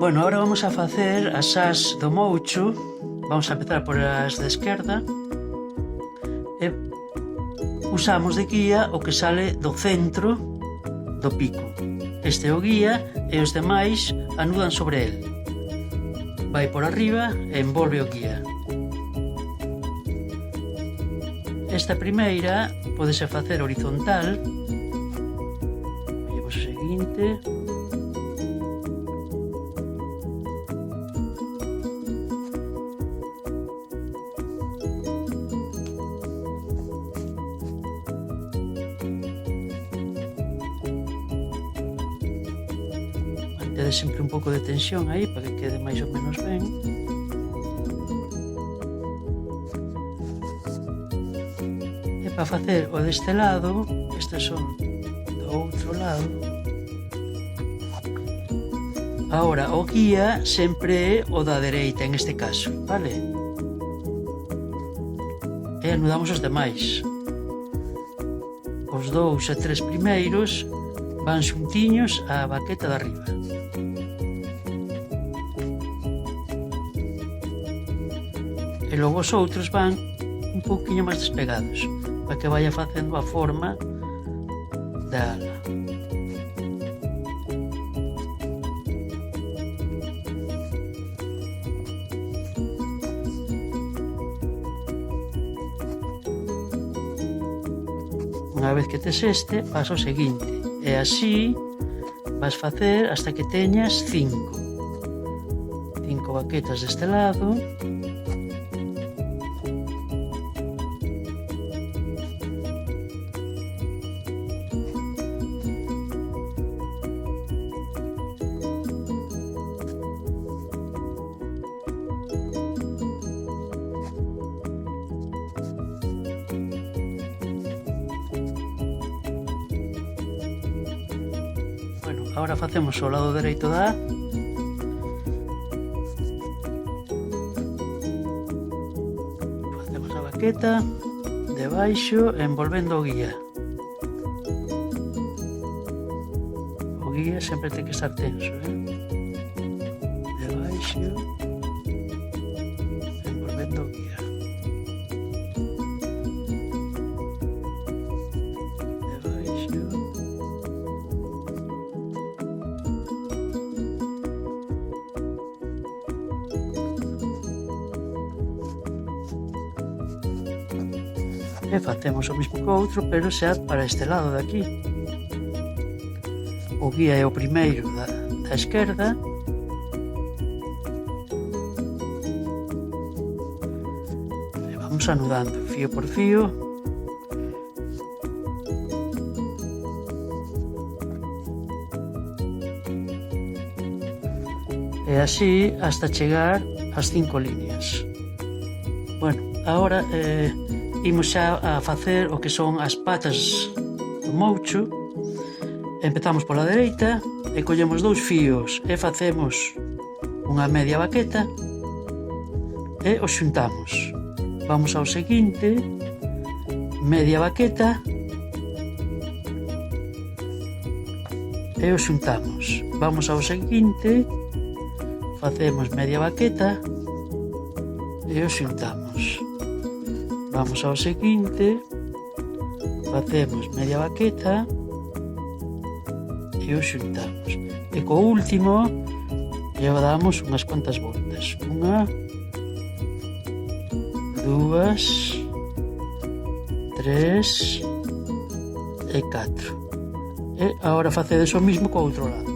Bueno, agora vamos a facer as ás do moucho. Vamos a empezar por as de esquerda. E usamos de guía o que sale do centro do pico. Este é o guía e os demais anudan sobre el. Vai por arriba e envolve o guía. Esta primeira podese facer horizontal. Vamos ao seguinte. Mantede sempre un pouco de tensión aí para que quede máis ou menos ben. E para facer o deste lado, estes son do outro lado. Agora, o guía sempre é o da dereita en este caso, vale? E anudamos os demais. Os 2 e 3 primeiros van xuntiños á baqueta de arriba. E logo os outros van un pouquinho máis despegados, para que vaya facendo a forma da ala. Unha vez que tes este, vas ao seguinte, e así vas facer hasta que teñas 5 baquetas deste lado. Agora facemos o lado dereito da A. Facemos a baqueta debaixo envolvendo o guía. O guía sempre ten que estar tenso, debaixo envolvendo o guía. E facemos o mesmo que o outro, pero xa para este lado de aquí. O guía é o primeiro da esquerda. E vamos anudando fío por fío. E así hasta chegar ás 5 líneas. Bueno, agora imos xa a facer o que son as patas do moucho. Empezamos pola dereita e collemos 2 fíos e facemos unha media baqueta e os xuntamos. Vamos ao seguinte, media baqueta e os xuntamos. Vamos ao seguinte, facemos media baqueta e os xuntamos. Vamos ao seguinte, facemos media baqueta e os xuntamos. E co último lle damos unhas cuantas voltas. 1, 2, 3 e 4. E agora facedes o mismo co outro lado.